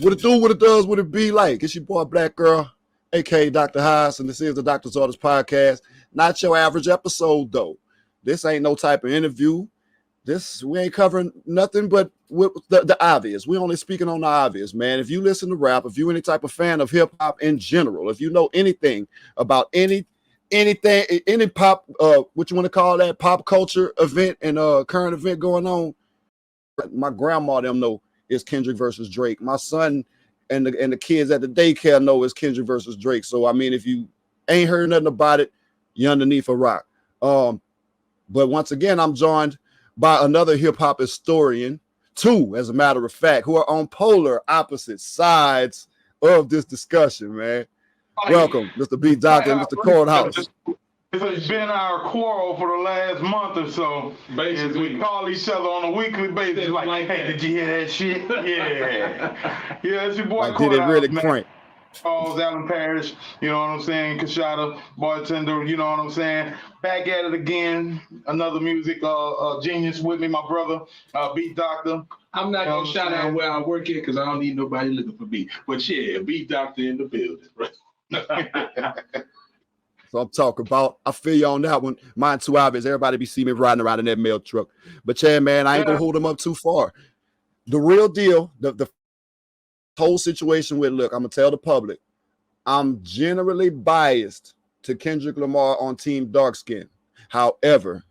What it do, what it does, what it be like. It's your boy Black Girl, aka Dr. H.A.A.S, and this is the Doctor's Orders podcast. Not your average episode though. This ain't no type of interview. We ain't covering nothing but the obvious. We only speaking on the obvious, man. If you listen to rap, if you any type of fan of hip hop in general, if you know anything about anything, any pop, what you want to call that, pop culture event and current event going on, my grandma them know it's Kendrick versus Drake. My son and the kids at the daycare know it's Kendrick versus Drake. So I mean, if you ain't heard nothing about it, you're underneath a rock. But once again, I'm joined by another hip hop historian, two, as a matter of fact, who are on polar opposite sides of this discussion, man. Welcome, Mr. BeatDocta and Mr. Courthouse. It's been our quarrel for the last month or so. Basically, we call each other on a weekly basis, like, hey, did you hear that shit? Yeah. Yeah, it's your boy Courthouse. Did it really crank? Alan Parrish, you know what I'm saying? Kashada, bartender, you know what I'm saying? Back at it again. Another music genius with me, my brother, BeatDocta. I'm not going to shout out where I work at because I don't need nobody looking for me. But yeah, BeatDocta in the building, right? So I'm talking about, I feel you on that one. Mine too obvious. Everybody be seeing me riding around in that mail truck. But yeah, man, I ain't gonna hold them up too far. The real deal, the whole situation with, look, I'm gonna tell the public, I'm generally biased to Kendrick Lamar on Team Dark Skin. However,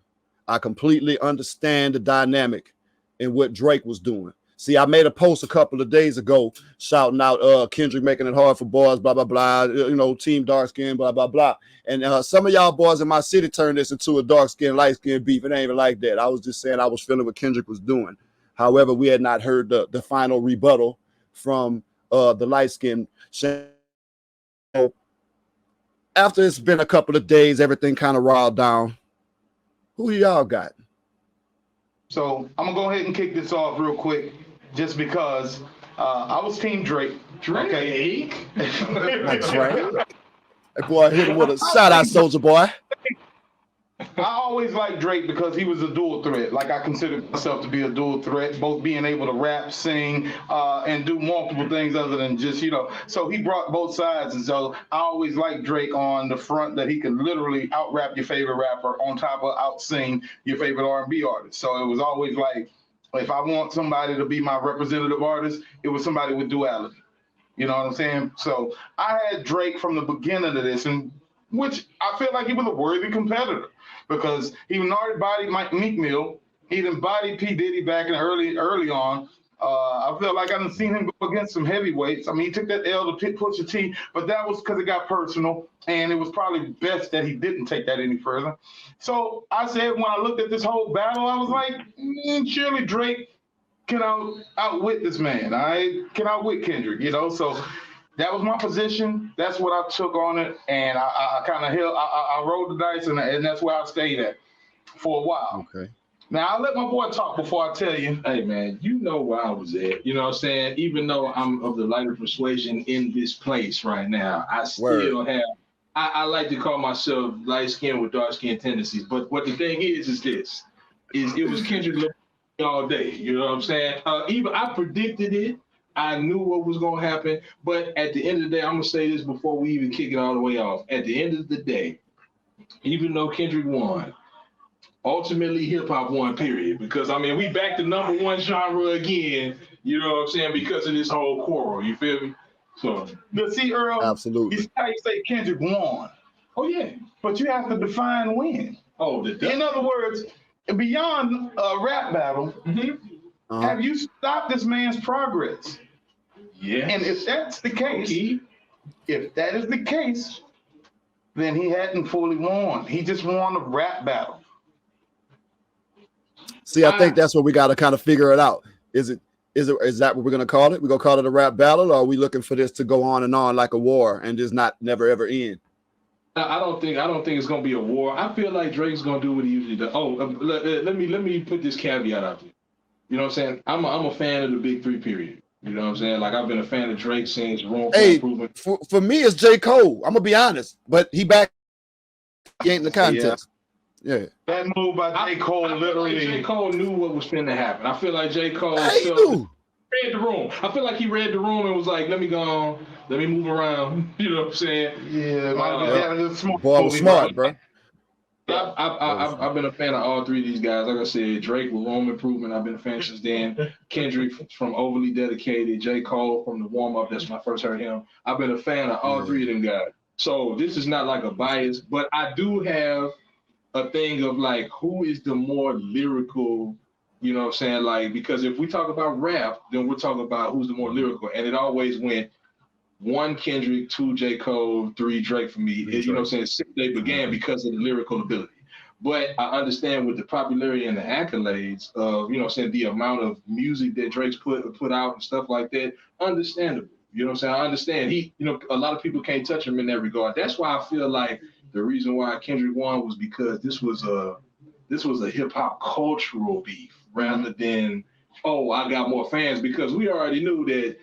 I completely understand the dynamic in what Drake was doing. See, I made a post a couple of days ago shouting out Kendrick making it hard for boys, blah, blah, blah, you know, Team Dark Skin, blah, blah, blah. And some of y'all boys in my city turned this into a dark skin, light skin beef. It ain't even like that. I was just saying I was feeling what Kendrick was doing. However, we had not heard the final rebuttal from the light skin. So after it's been a couple of days, everything kind of riled down. Who y'all got? So I'm going to go ahead and kick this off real quick. Just because I was Team Drake. Drake? Drake? That boy hit him with a shout out, Soldier Boy. I always liked Drake because he was a dual threat. Like, I consider myself to be a dual threat, both being able to rap, sing, and do multiple things other than just, you know. So he brought both sides. And so I always liked Drake on the front that he could literally out-rap your favorite rapper on top of out-sing your favorite R&B artist. So it was always like, if I want somebody to be my representative artist, it was somebody with duality. You know what I'm saying? So I had Drake from the beginning of this, and which I feel like he was a worthy competitor because he already bodied Meek Mill. He done bodied P. Diddy back in early on. I feel like I done seen him go against some heavyweights. I mean, he took that L to Pusha T, but that was because it got personal, and it was probably best that he didn't take that any further. So I said, when I looked at this whole battle, I was like, surely Drake can outwit this man. I can outwit Kendrick, you know? So that was my position. That's what I took on it, and I kind of I rolled the dice, and that's where I stayed at for a while. Okay. Now, I'll let my boy talk before I tell you. Hey, man, you know where I was at. You know what I'm saying? Even though I'm of the lighter persuasion in this place right now, I still have, I like to call myself light skin with dark skin tendencies. But what the thing is it was Kendrick Lamar all day. You know what I'm saying? Even I predicted it. I knew what was going to happen. But at the end of the day, I'm going to say this before we even kick it all the way off. At the end of the day, even though Kendrick won, ultimately, hip-hop won, period. Because, I mean, we back to number one genre again, you know what I'm saying, because of this whole quarrel, you feel me? So, but see, Earl, absolutely. You see how you say Kendrick won. Oh, yeah. But you have to define win. Oh, in other words, beyond a rap battle, have you stopped this man's progress? Yeah. And if that's the case, then he hadn't fully won. He just won a rap battle. See, I think that's what we got to kind of figure it out. Is that what we're gonna call it? We're gonna call it a rap battle, or are we looking for this to go on and on like a war and just never ever end? I don't think it's gonna be a war. I feel like Drake's gonna do what he usually does. Oh, let me put this caveat out there. You know what I'm saying? I'm a fan of the Big Three, period. You know what I'm saying? Like, I've been a fan of Drake since Room for Improvement. For me, it's J. Cole. I'm gonna be honest, but he ain't in the contest. Yeah. That move by J. Cole, literally. J. Cole knew what was going to happen. I feel like J. Cole he knew. read the room. I feel like he read the room and was like, let me go on, let me move around. You know what I'm saying? Yeah, smart. Boy, I was smart, bro. I've been a fan of all three of these guys. Like I said, Drake with Home Improvement, I've been a fan since then. Kendrick from Overly Dedicated, J. Cole from the Warm Up, that's when I first heard him. I've been a fan of all three of them guys. So this is not like a bias, but I do have a thing of like, who is the more lyrical, you know what I'm saying? Like, because if we talk about rap, then we're talking about who's the more lyrical. And it always went 1 Kendrick, 2 J. Cole, 3 Drake for me. You know what I'm saying? Since they began because of the lyrical ability. But I understand with the popularity and the accolades of, you know what I'm saying, the amount of music that Drake's put out and stuff like that, understandable. You know what I'm saying? I understand. He, you know, a lot of people can't touch him in that regard. That's why I feel like the reason why Kendrick won was because this was a hip hop cultural beef rather than, oh, I got more fans, because we already knew that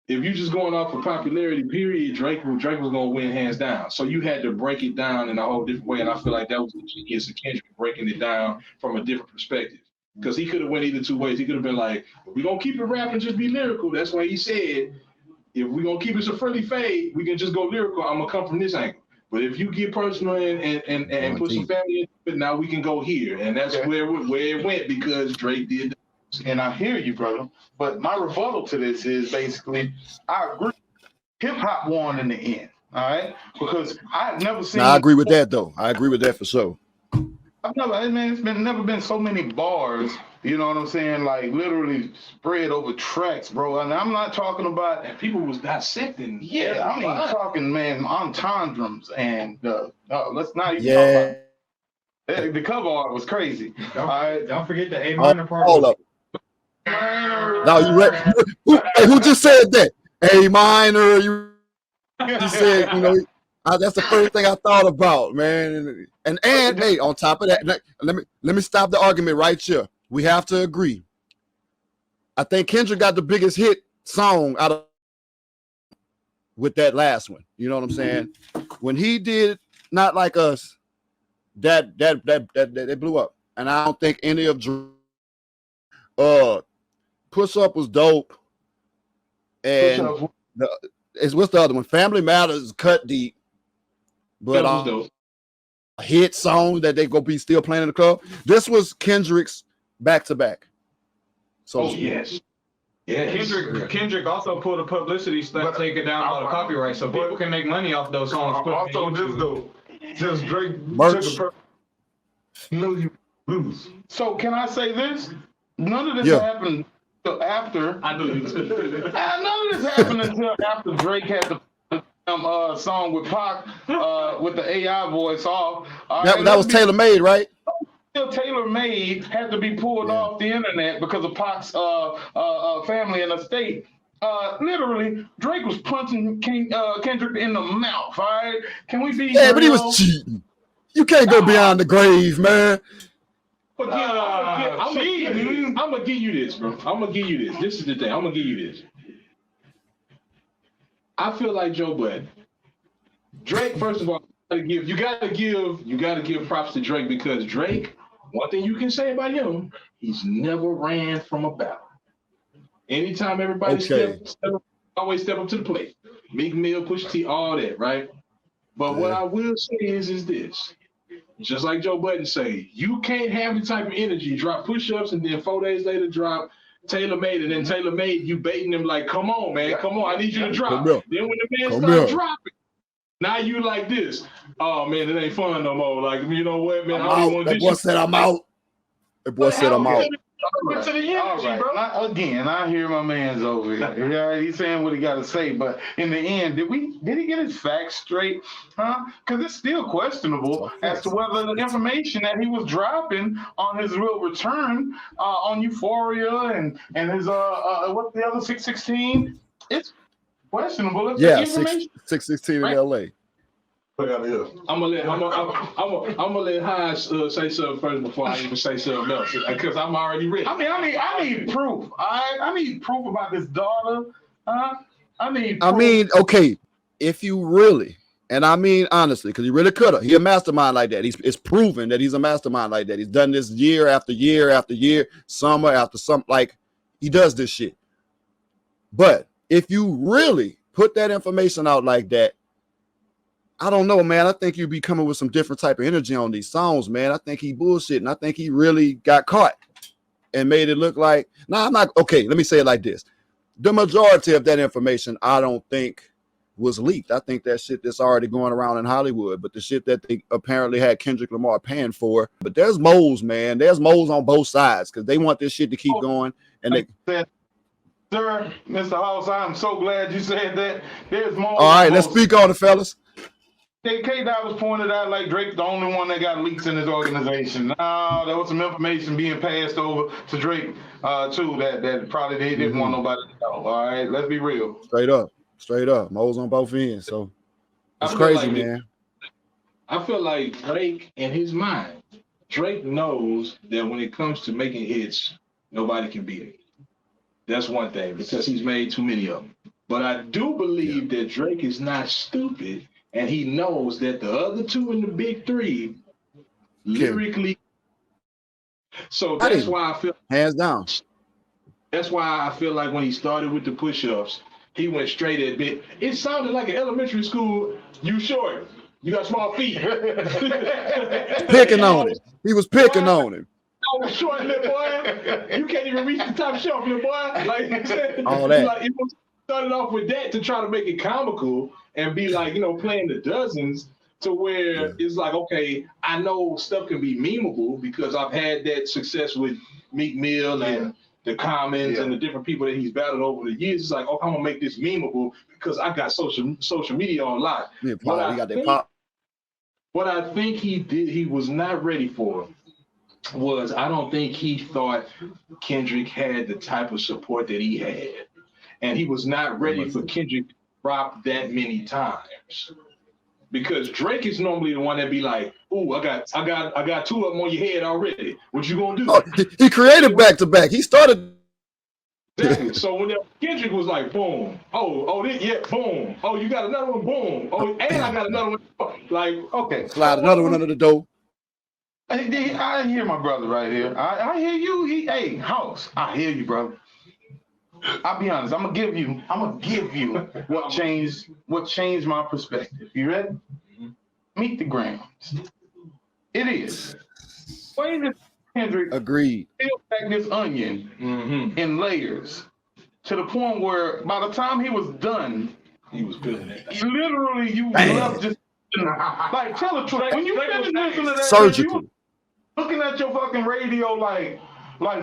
if you just going off of popularity, period, Drake was gonna win hands down. So you had to break it down in a whole different way, and I feel like that was the genius of Kendrick, breaking it down from a different perspective. Because he could have went either two ways. He could have been like, we're gonna keep it rap and just be lyrical. That's why he said, if we're gonna keep it so friendly fade, we can just go lyrical. I'm gonna come from this angle. But if you get personal and put some family into it, now we can go here. And that's where it went, because Drake did. And I hear you, brother. But my rebuttal to this is basically, I agree. Hip hop won in the end. All right, because I've never seen. I agree with that, though. I agree with that for sure. It's never been so many bars. You know what I'm saying? Like literally spread over tracks, bro. And I'm not talking about. And people was dissecting. Yeah, I mean, talking, man, entendres and let's not even talk about. The cover art was crazy. Don't forget the A minor part. All of it. Now you ready? Who just said that? A minor. You said, you know, that's the first thing I thought about, man. And hey, on top of that, let me stop the argument right here. We have to agree. I think Kendrick got the biggest hit song out of with that last one. You know what I'm saying? When he did Not Like Us, that blew up. And I don't think any of Push Up was dope. And what's the other one? Family Matters cut deep. But a hit song that they go be still playing in the club. This was Kendrick's back-to-back. So yes. Kendrick also pulled a publicity stunt, taking down all the copyright, so people can make money off those songs. Also, this though, just Drake merch. took you lose. So can I say this? None of this happened until after. I knew you was gonna do that. None of this happened until after Drake had the song with Pac with the AI voice off. That was tailor made, right? Still tailor made, had to be pulled off the internet because of Pac's family and estate. Literally, Drake was punching Kendrick in the mouth. All right, can we be? Yeah, but he was cheating. You can't go beyond the grave, man. But I'm gonna give you this, bro. I'm gonna give you this. This is the thing. I'm gonna give you this. I feel like Joe Budden. Drake, first of all, you gotta give props to Drake, because Drake, one thing you can say about him, he's never ran from a battle. Anytime everybody always step up to the plate. Meek Mill, Pusha T, all that, right? But what I will say is this. Just like Joe Budden say, you can't have the type of energy, drop push-ups, and then 4 days later drop tailor-made, and then tailor-made, you baiting him like, come on, man, come on, I need you to drop. Then when the man starts dropping, now you like this. Oh, man, it ain't fun no more. Like, you know what, man? That boy said I'm out. That boy said I'm out. All right. Again, I hear my man's over here. Yeah, he's saying what he got to say, but in the end, did he get his facts straight? Huh? Because it's still questionable as to whether the information that he was dropping on his real return on Euphoria and his what's the other 616? It's questionable. If the information 616 in LA. Look out here. I'm gonna let H.A.A.S say something first before I even say something else, because I'm already ready. I need proof. I need proof about this daughter. I mean, okay, if you really, and I mean honestly, because he really could have. He a mastermind like that. It's proven that he's a mastermind like that. He's done this year after year after year, summer after summer. Like, He does this shit. But if you really put that information out like that, I don't know, man. I think you'd be coming with some different type of energy on these songs, man. I think he bullshitting. I think he really got caught and made it look like, I'm not, okay, let me say it like this. The majority of that information, I don't think was leaked. I think that shit that's already going around in Hollywood, but the shit that they apparently had Kendrick Lamar paying for, but there's moles, man. There's moles on both sides because they want this shit to keep going. And they, sir, Mr. House, I'm so glad you said that. There's moles. All right, let's speak on it, fellas. K-Dot was pointed out like Drake's the only one that got leaks in his organization. Now there was some information being passed over to Drake too that probably they didn't want nobody to know. All right, let's be real. Straight up, moles on both ends. So it's crazy, man. I feel like Drake, in his mind, Drake knows that when it comes to making hits, nobody can beat him. That's one thing, because he's made too many of them. But I do believe that Drake is not stupid, and he knows that the other two in the big three lyrically. So that's why I feel hands down. That's why I feel like when he started with the push-ups, he went straight at bit. It sounded like an elementary school. You short. You got small feet. Picking on it. He was picking on him. I was short, little boy. You can't even reach the top shelf, little boy. Like you said, all that. Like, it started off with that to try to make it comical and be like, playing the dozens to where it's like, okay, I know stuff can be memeable because I've had that success with Meek Mill and the Commons and the different people that he's battled over the years. It's like, oh, I'm gonna make this memeable because I got social media on lock. What I think he was not ready for was, I don't think he thought Kendrick had the type of support that he had. And he was not ready for Kendrick to drop that many times. Because Drake is normally the one that be like, "Ooh, I got two of them on your head already. What you gonna do?" Oh, he created back to back. He started. Exactly. So when Kendrick was like, "Boom, boom, oh, you got another one, boom, oh, and I got another one." Like, okay, slide another one under the door. I hear my brother right here. I hear you. Hey, House, I hear you, brother. I'll be honest. I'm gonna give you what changed my perspective. You ready? Meet the Grams. It is. Wayne and Kendrick agreed. Peel back this onion in layers to the point where by the time he was done, he was peeling it. Literally, you love just like tell the truth. When you finish listening to that, surgical. You looking at your fucking radio like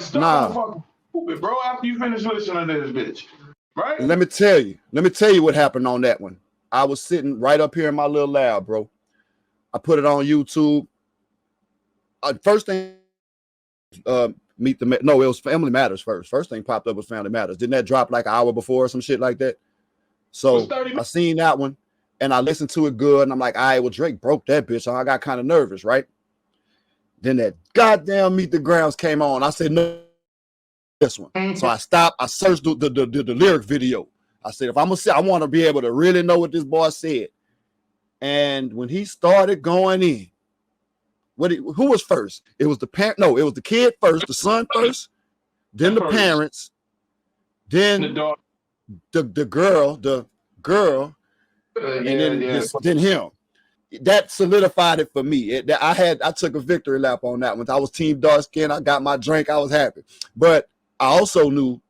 stuff fucking stupid, bro, after you finish listening to this bitch. Right? Let me tell you what happened on that one. I was sitting right up here in my little lab, bro. I put it on YouTube. First thing, it was Family Matters first. First thing popped up was Family Matters. Didn't that drop like an hour before or some shit like that? So I seen that one and I listened to it good. And I'm like, all right, well, Drake broke that bitch. So I got kind of nervous, right? Then that goddamn Meet the Grams came on. I said, no, this one. So I stopped. I searched the lyric video. I said, if I'm gonna say, I want to be able to really know what this boy said. And when he started going in, who was first? It was the parent. No, it was the kid first, the son first, then the parents, then the girl, and then him. That solidified it for me. I took a victory lap on that one. I was team dark skin. I got my drink. I was happy, but I also knew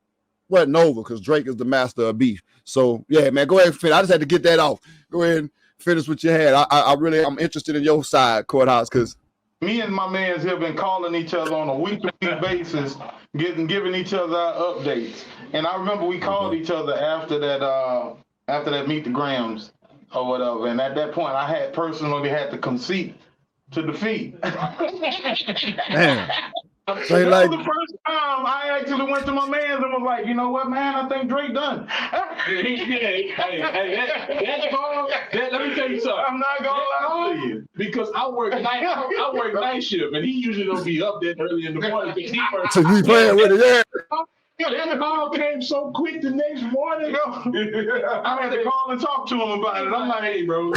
wasn't over because Drake is the master of beef. So yeah, man, go ahead and finish. I just had to get that off. Go ahead and finish what you had. I'm interested in your side, Courthouse, because me and my mans have been calling each other on a week-to-week basis, giving each other our updates. And I remember we called each other after that Meet the Grams or whatever. And at that point, I had personally had to concede to defeat. Man. So that was the first time I actually went to my mans and was like, you know what, man, I think Drake done. Hey, let me tell you something. I'm not gonna lie to you. Because I work night shift, and he usually don't be up that early in the morning. So you playing with it, yeah. That call came so quick the next morning. I had to call and talk to him about it. I'm like, hey, bro.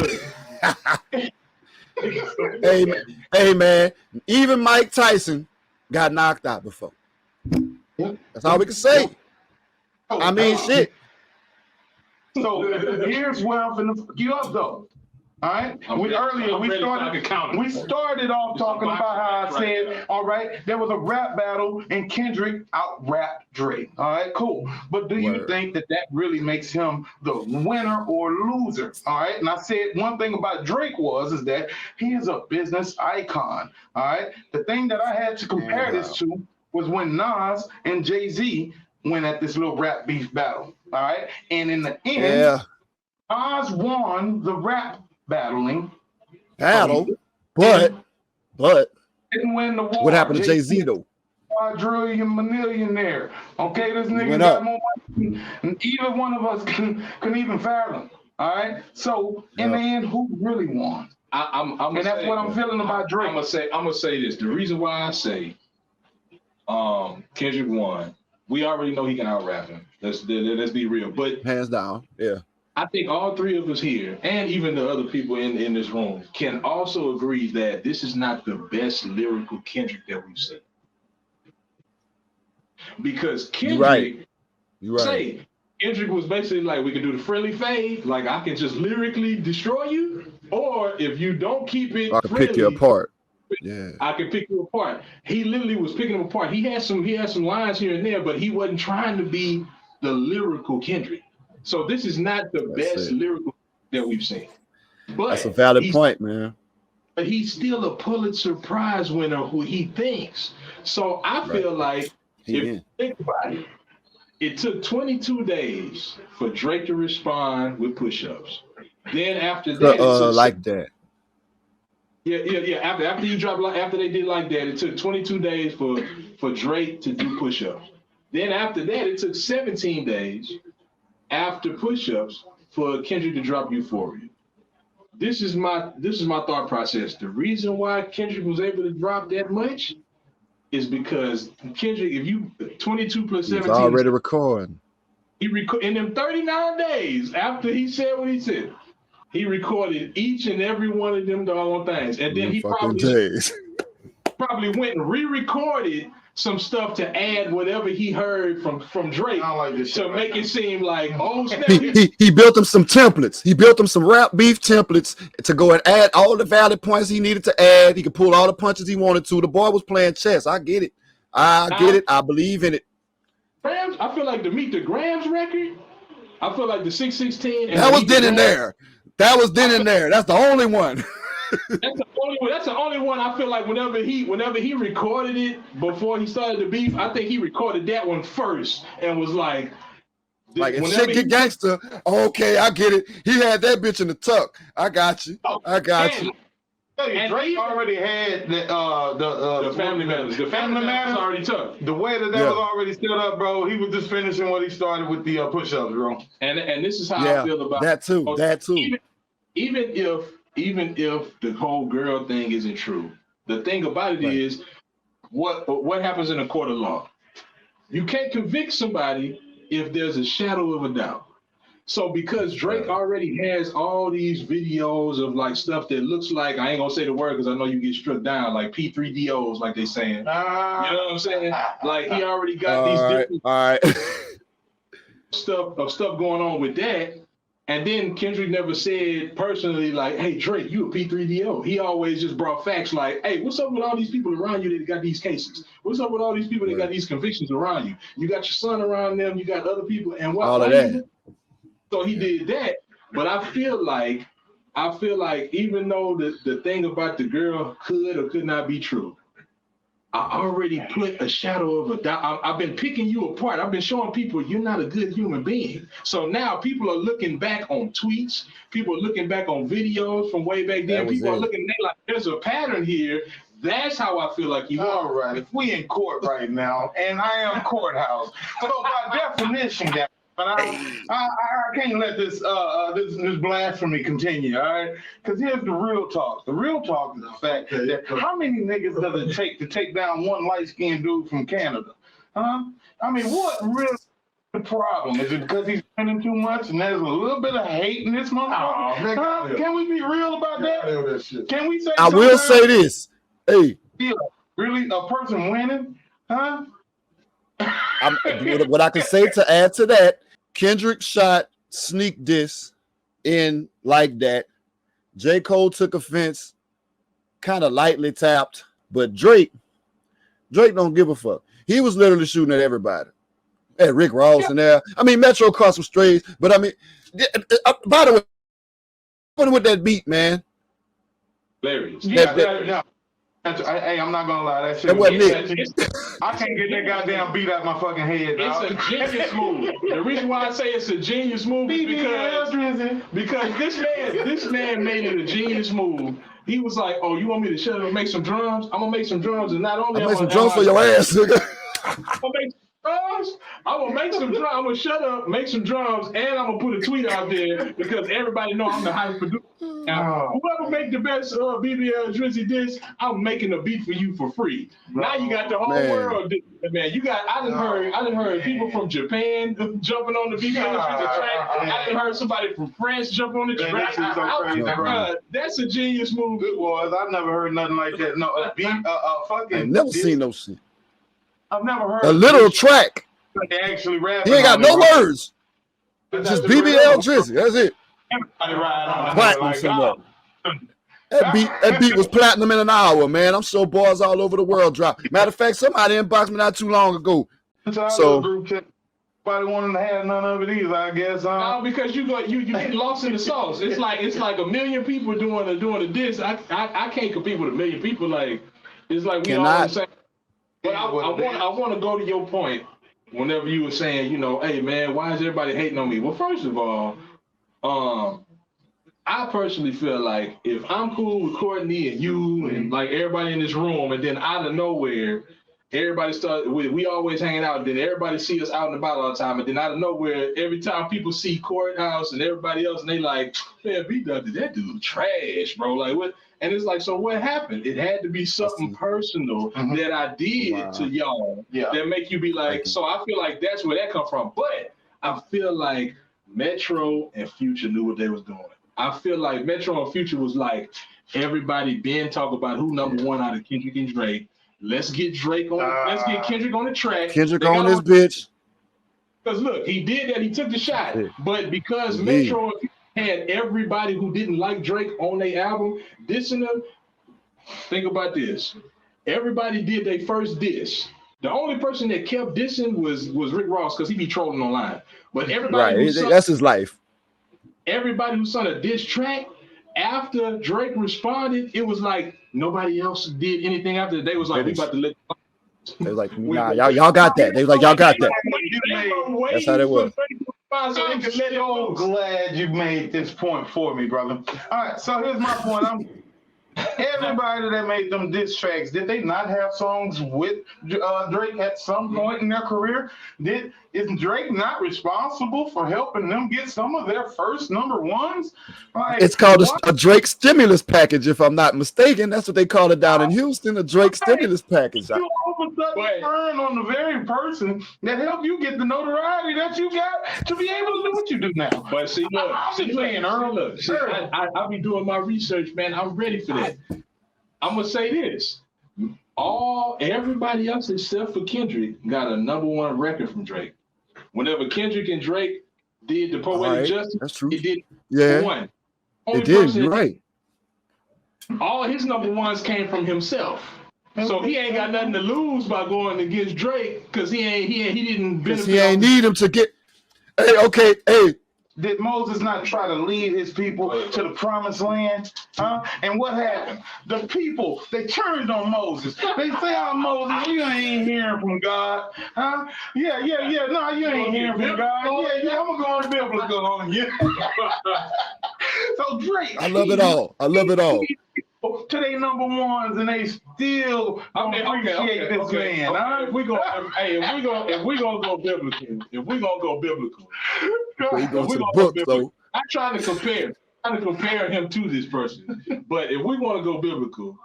Hey, man. Even Mike Tyson got knocked out before. That's all we can say. I mean, shit. So here's where I'm finna fuck you up, though. All right. We started off talking about how I said, all right, there was a rap battle and Kendrick out-rapped Drake. All right, cool. But do you think that really makes him the winner or loser? All right. And I said one thing about Drake is that he is a business icon. All right. The thing that I had to compare this to was when Nas and Jay-Z went at this little rap beef battle. All right. And in the end, Nas won the rap battle, but didn't win the war. What happened to Jay-Z though? Quadrillion millionaire. Okay, this nigga got more money than either one of us can even fathom. All right. So in the end, who really won? And that's what I'm feeling about Drake. I'm gonna say this. The reason why I say Kendrick won, we already know he can out-rap him. Let's be real. But hands down, yeah. I think all three of us here, and even the other people in this room, can also agree that this is not the best lyrical Kendrick that we've seen. Because Kendrick, Kendrick was basically like, we can do the friendly fade, like I can just lyrically destroy you, or if you don't keep it I can pick you apart. Yeah, I can pick you apart. He literally was picking them apart. He had some lines here and there, but he wasn't trying to be the lyrical Kendrick. So this is not the best lyrical that we've seen. But that's a valid point, man. But he's still a Pulitzer Prize winner who he thinks. So I feel like, if you think about it, it took 22 days for Drake to respond with push-ups. Then after that, like that. Yeah. After you drop, after they did like that, it took 22 days for Drake to do push-ups. Then after that, it took 17 days after push-ups for Kendrick to drop Euphoria. This is my thought process. The reason why Kendrick was able to drop that much is because Kendrick, if you 22 plus 17, he's already recording. He in them 39 days after he said what he said, he recorded each and every one of them doggone things, and then he probably went and re-recorded some stuff to add whatever he heard from Drake to make it seem like, oh snap. He built him some templates. He built him some rap beef templates to go and add all the valid points he needed to add. He could pull all the punches he wanted to. The boy was playing chess. I get it. I believe in it. Grams, I feel like to meet the Grams record, I feel like the 616. That was then and there. That was then and there. That's the only one. That's the only one I feel like whenever he recorded it before he started the beef, I think he recorded that one first and was like if shit get gangster, okay, I get it. He had that bitch in the tuck. I got you. And Drake already had the family matters. The family matters already took. The way that was already set up, bro. He was just finishing what he started with the push-ups, bro. And this is how I feel about that too. Even if the whole girl thing isn't true, the thing about it is what happens in a court of law. You can't convict somebody if there's a shadow of a doubt. So because Drake already has all these videos of like stuff that looks like, I ain't gonna say the word because I know you get struck down, like P3DOs, like they saying. You know what I'm saying? Like he already got these different stuff going on with that. And then Kendrick never said personally, like, hey, Drake, you a P3DO. He always just brought facts like, hey, what's up with all these people around you that got these cases? What's up with all these people that got these convictions around you? You got your son around them, you got other people, and all of that. So he did that. But I feel like even though the thing about the girl could or could not be true, I already put a shadow of a doubt. I've been picking you apart. I've been showing people you're not a good human being. So now people are looking back on tweets. People are looking back on videos from way back then. People are looking, they're like, there's a pattern here. That's how I feel like you are. All right. If we in court right now, and I am Courthouse, so by definition, but I can't let this blasphemy continue, all right? Because here's the real talk. The real talk is the fact that how many niggas does it take to take down one light-skinned dude from Canada? Huh? I mean, what really the problem? Is it because he's spending too much and there's a little bit of hate in this motherfucker? Can we be real about that? Can we say I will say this. Hey. Really, a person winning? Huh? What I can say to add to that, Kendrick shot Sneak Diss in like that. J. Cole took offense, kind of lightly tapped, but Drake don't give a fuck. He was literally shooting at everybody. At Rick Ross and there. I mean, Metro caught some strays, but I mean, by the way, what with that beat, man? Hilarious. Yeah. Hey, I'm not gonna lie, that shit. That wasn't it. I can't get that goddamn beat out my fucking head. It's a genius move. The reason why I say it's a genius move is because this man made it a genius move. He was like, "Oh, you want me to shut up and make some drums? I'm gonna make some drums, and not only I'm make some drums for your ass, nigga. I'm gonna make some drums. I'm gonna shut up, make some drums, and I'm gonna put a tweet out there because everybody know I'm the highest producer. Now, whoever make the best BBL Drizzy disc, I'm making a beat for you for free. Now you got the whole world, man. You got. I done heard people from Japan jumping on the BBL Drizzy track. I done heard somebody from France jump on the track. That's a genius move. It was. I've never heard nothing like that. No, fucking. I've never seen no shit. I've never heard a literal track. They actually rap. He ain't got no words. Just BBL Drizzy. That's it. Platinum that beat was platinum in an hour, man. I'm sure boys all over the world drop. Matter of fact, somebody inboxed me not too long ago. So nobody wanted to have none of it either, I guess. No, because you get lost in the sauce. It's like a million people doing a diss. I can't compete with a million people. Like it's like we all the same. But I want to go to your point whenever you were saying, you know, hey man, why is everybody hating on me? Well, first of all, I personally feel like if I'm cool with Courtney and you and like everybody in this room, and then out of nowhere, everybody we always hanging out, then everybody see us out and about all the time, and then out of nowhere, every time people see Courthouse and everybody else, and they like, man, BeatDocta, that dude trash, bro. Like what? And it's like, so what happened? It had to be something personal that I did to y'all that make you be like, so I feel like that's where that come from. But I feel like Metro and Future knew what they was doing. I feel like Metro and Future was like, everybody been talking about who number one out of Kendrick and Drake. Let's get Drake on. Let's get Kendrick on the track. Kendrick on this bitch. Because look, he did that. He took the shot. But because Metro had everybody who didn't like Drake on their album dissing him, think about this. Everybody did their first diss. The only person that kept dissing was Rick Ross because he be trolling online. But everybody that's his life. Everybody who sung a diss track after Drake responded, it was like nobody else did anything after. They was like, we about to let. They was like, nah, y'all got that. They was like, y'all got that. That's how it was. I'm so glad you made this point for me, brother. All right, so here's my point. Everybody that made them diss tracks, did they not have songs with Drake at some point in their career? Isn't Drake not responsible for helping them get some of their first number ones? Like, it's called a Drake stimulus package, if I'm not mistaken. That's what they call it down in Houston, a Drake stimulus package. You all of a sudden turn on the very person that helped you get the notoriety that you got to be able to do what you do now. But see, look, I'll be doing my research, man. I'm ready for that. I'm gonna say this. Everybody else except for Kendrick got a number one record from Drake. Whenever Kendrick and Drake did the Poetic Justice, that's true. It did one. It did, you're right. All his number ones came from himself. So he ain't got nothing to lose by going against Drake because he didn't benefit. He ain't need him to get. Hey. Did Moses not try to lead his people to the promised land? And what happened? The people, they turned on Moses. They say, Moses, you ain't hearing from God. Yeah. No, you ain't hearing from God. Yeah, I'm going to go on biblical on you. So Drake. I love it all. To their number ones, and they still appreciate this man. If we gonna go biblical, I'm trying to compare him to this person. But if we want to go biblical,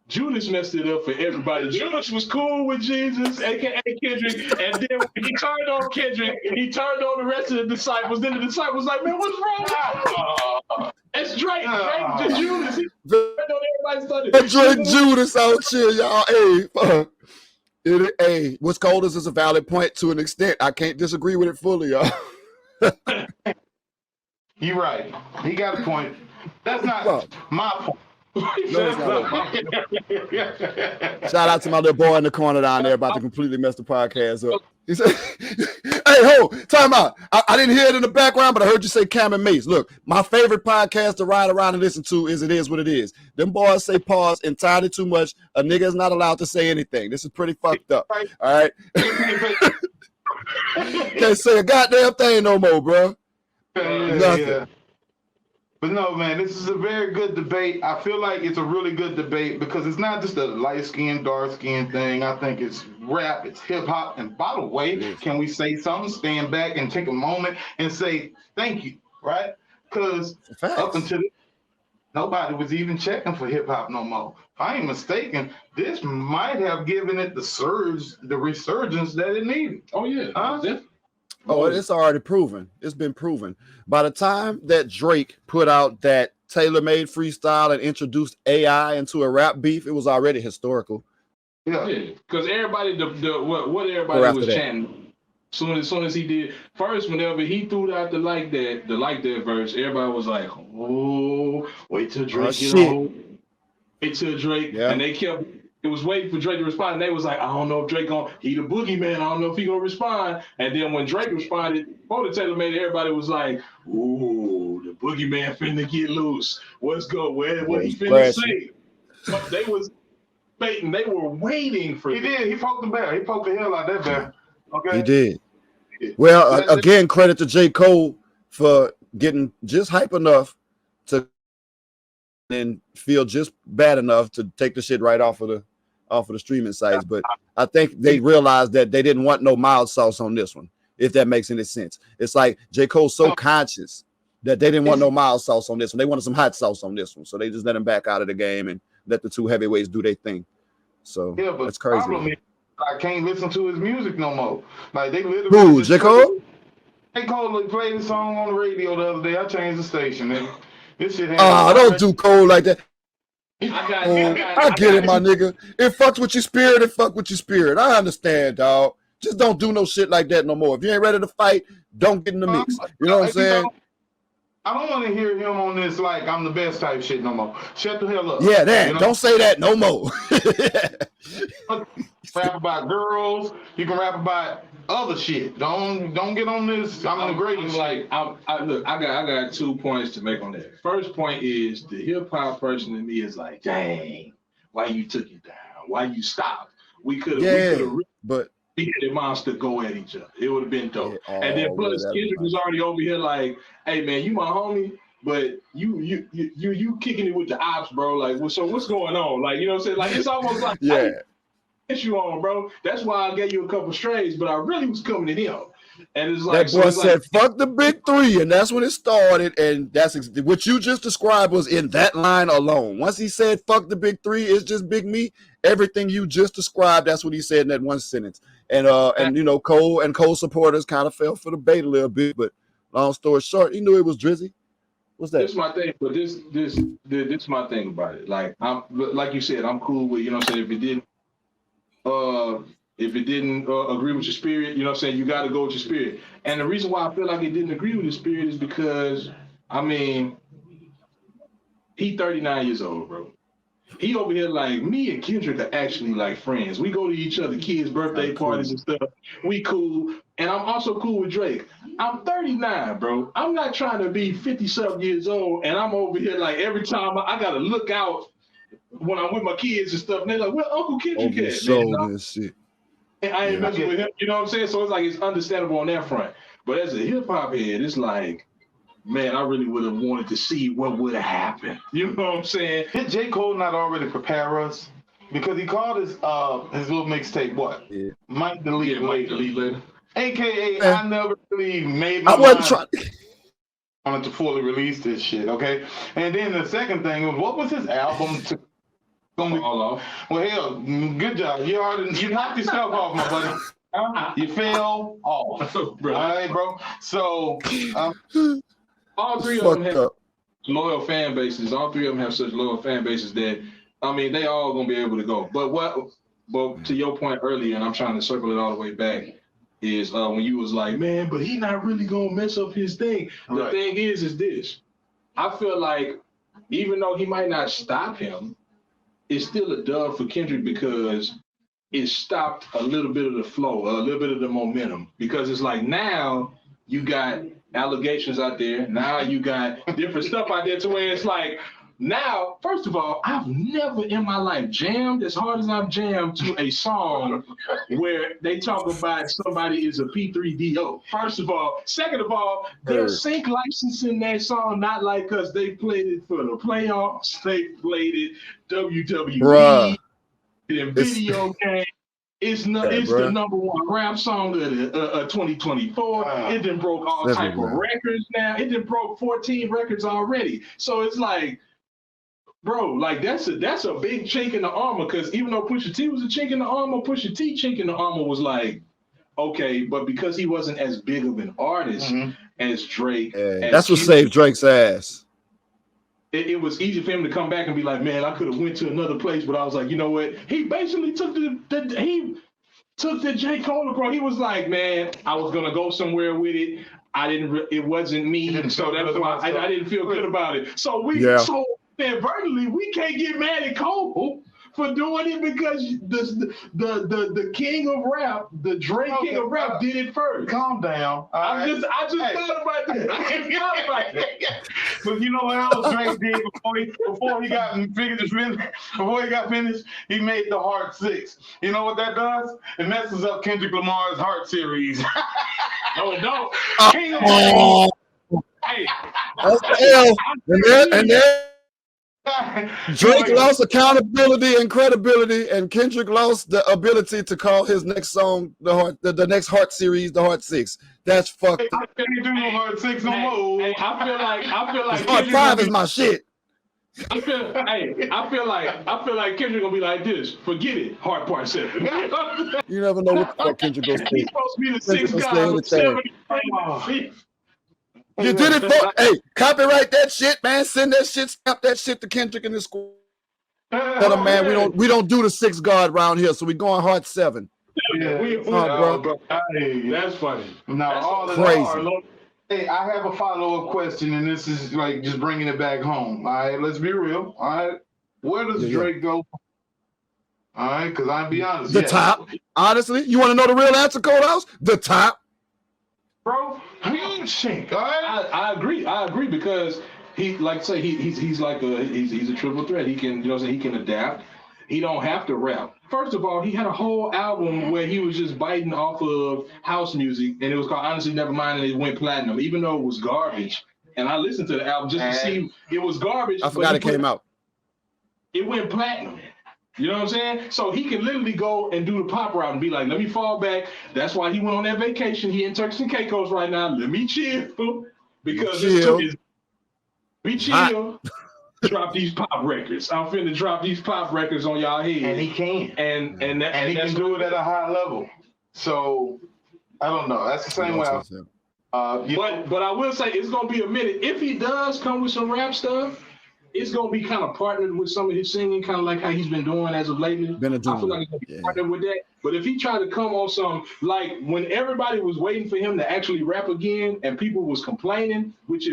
Judas messed it up for everybody. Judas was cool with Jesus, aka Kendrick, and then when he turned on Kendrick, he turned on the rest of the disciples. Then the disciples like, man, what's wrong? It's Drake. Drake to Judas. Drake Judas out here, y'all. Hey, Hey, what's cold is a valid point to an extent. I can't disagree with it fully, y'all. You're right. He got a point. That's not my point. No, it's not. Shout out to my little boy in the corner down there about to completely mess the podcast up. He said, hey, time out. I didn't hear it in the background, but I heard you say Cam and Mace. Look, my favorite podcast to ride around and listen to is It Is What It Is. Them boys say pause entirely too much. A nigga is not allowed to say anything. This is pretty fucked up. All right? Can't say a goddamn thing no more, bro. Nothing. Yeah. But no, man, this is a very good debate. I feel like it's a really good debate because it's not just a light-skinned, dark-skinned thing. I think it's rap, it's hip-hop. And by the way, can we say something, stand back and take a moment and say thank you, right? Because up until this, nobody was even checking for hip-hop no more. If I ain't mistaken, this might have given it the surge, the resurgence that it needed. Oh, yeah. Oh, it's already proven. It's been proven. By the time that Drake put out that tailor-made freestyle and introduced AI into a rap beef, it was already historical. Yeah, because everybody, what everybody was chanting. Soon as he did first, whenever he threw out the like that verse, everybody was like, "Oh, wait till Drake get on, wait till Drake," and they kept. It was waiting for Drake to respond, and they was like, I don't know if Drake he the boogeyman. I don't know if he gonna respond. And then when Drake responded, for the tailor made, everybody was like, ooh, the boogeyman finna get loose. What's good? What he finna say? But they was waiting. They were waiting for. He did. He poked the bear. He poked the hell out of that bear. Okay. He did. Well, again, credit to J. Cole for getting just hype enough to and feel just bad enough to take the shit right off of the streaming sites. But I think they realized that they didn't want no mild sauce on this one, if that makes any sense. It's like J. Cole's so conscious that they didn't want no mild sauce on this one. They wanted some hot sauce on this one. So they just let him back out of the game and let the two heavyweights do their thing. So but that's crazy. The problem is I can't listen to his music no more. Like they literally. Who, J. Cole? J. Cole played a song on the radio the other day. I changed the station. And this shit don't do Cole like that. I get it, my nigga. It fucks with your spirit. It fuck with your spirit. I understand, dog. Just don't do no shit like that no more. If you ain't ready to fight, don't get in the mix. You know what I'm saying? I don't want to hear him on this like I'm the best type shit no more. Shut the hell up. Yeah, that. You know? Don't say that no more. Rap about girls. You can rap about other shit. Don't get on this. I'm the greatest. Like I got 2 points to make on that. First point is the hip hop person in me is like, dang, why you took it down? Why you stopped? We could have but we had a monster go at each other. It would have been dope. And then plus Kendrick was already over here like, hey man, you my homie, but you kicking it with the ops, bro. Like, so what's going on? Like, you know what I'm saying? Like it's almost like you on, bro. That's why I gave you a couple strays, but I really was coming to him. And it's like that boy said, "Fuck the big three," and that's when it started. And that's what you just described was in that line alone. Once he said, "Fuck the big three," it's just Big Me. Everything you just described, that's what he said in that one sentence. And you know, Cole and Cole supporters kind of fell for the bait a little bit. But long story short, he knew it was Drizzy. What's that? This is my thing, but this is my thing about it. Like like you said, I'm cool with, you know what I'm saying, if it didn't agree with your spirit, you know what I'm saying, you got to go with your spirit. And the reason why I feel like it didn't agree with his spirit is because, I mean, he 39 years old, bro. He over here like, me and Kendrick are actually like friends. We go to each other kids' birthday parties and stuff. We cool. And I'm also cool with Drake. I'm 39, bro. I'm not trying to be 50-something years old, and I'm over here like every time I got to look out when I'm with my kids and stuff. And they're like, where Uncle Kendrick at? Shit. I ain't messing with him. You know what I'm saying? So it's like it's understandable on that front. But as a hip-hop head, it's like, man, I really would have wanted to see what would have happened. You know what I'm saying? Did J. Cole not already prepare us? Because he called his little mixtape what? Yeah. Might delete later. AKA, yeah. I never really made my I wasn't trying. Wanted to fully release this shit, okay? And then the second thing was, what was his album to fall off? Well, hell, good job. You knocked yourself off, my buddy. You fell off. Bro. All right, bro. So, all three of them have loyal fan bases. All three of them have such loyal fan bases that, I mean, they all gonna be able to go. But But to your point earlier, and I'm trying to circle it all the way back, is when you was like, man, but he not really gonna mess up his thing. The thing is this. I feel like even though he might not stop him, it's still a dub for Kendrick because it stopped a little bit of the flow, a little bit of the momentum. Because it's like now you got allegations out there. Now you got different stuff out there to where it's like, now, first of all, I've never in my life jammed as hard as I've jammed to a song where they talk about somebody is a P3DO. First of all. Second of all, they're sync licensing that song, not like us. They played it for the playoffs. They played it WWE, in video game. It's the number one rap song of 2024. It done broke all type of records now. It done broke 14 records already. So it's like, bro, like that's a big chink in the armor, because even though Pusha T was a chink in the armor, Pusha T chink in the armor was like, okay, but because he wasn't as big of an artist as Drake. That's what saved Drake's ass. It was easy for him to come back and be like, man, I could have went to another place, but I was like, you know what? He basically took the J. Cole approach. He was like, man, I was gonna go somewhere with it. It wasn't me, so that's why I didn't feel good about it. So inadvertently, we can't get mad at Cole for doing it because the king of rap, the Drake king of rap, did it first. Calm down. I just thought about that. But you know what else Drake did before he got finished? He made the Heart 6. You know what that does? It messes up Kendrick Lamar's Heart series. No, it don't. King of rap. Hey, and then Drake lost accountability and credibility, and Kendrick lost the ability to call his next song the next Heart series, the Heart 6. That's fucked. I can't do no Heart 6 no more. Hey, I feel like Heart 5 is my shit. I feel like Kendrick gonna be like this. Forget it. Heart Part 7. You never know what the fuck Kendrick gonna say. He's supposed to be the 6th guy with 70. You did it for copyright that shit, man. Send that shit, snap that shit to Kendrick in the school. Tell him, man, we don't do the 6th guard around here, so we going Heart 7. Bro. Hey, that's funny. No, crazy. Hey, I have a follow-up question, and this is like just bringing it back home. All right, let's be real. All right, where does Drake go? All right, because I'll be honest. The top. Honestly, you want to know the real answer, Courthouse? The top. Bro, huge shink. All right. I agree because he's a triple threat. He can, he can adapt. He don't have to rap. First of all, he had a whole album where he was just biting off of house music, and it was called Honestly Nevermind, and it went platinum, even though it was garbage. And I listened to the album just to see it was garbage. I forgot it came out. It went platinum. You know what I'm saying? So he can literally go and do the pop route and be like, let me fall back. That's why he went on that vacation. He in Turks and Caicos right now. Let me chill. Because we chill. Drop these pop records. I'm finna drop these pop records on y'all head. And he can. And he can do it at a high level. So I don't know. That's the same way. But I will say it's gonna be a minute. If he does come with some rap stuff, it's gonna be kind of partnered with some of his singing, kind of like how he's been doing as of lately. I feel like it's gonna be partnered with that. But if he tried to come on some, like when everybody was waiting for him to actually rap again, and people was complaining, which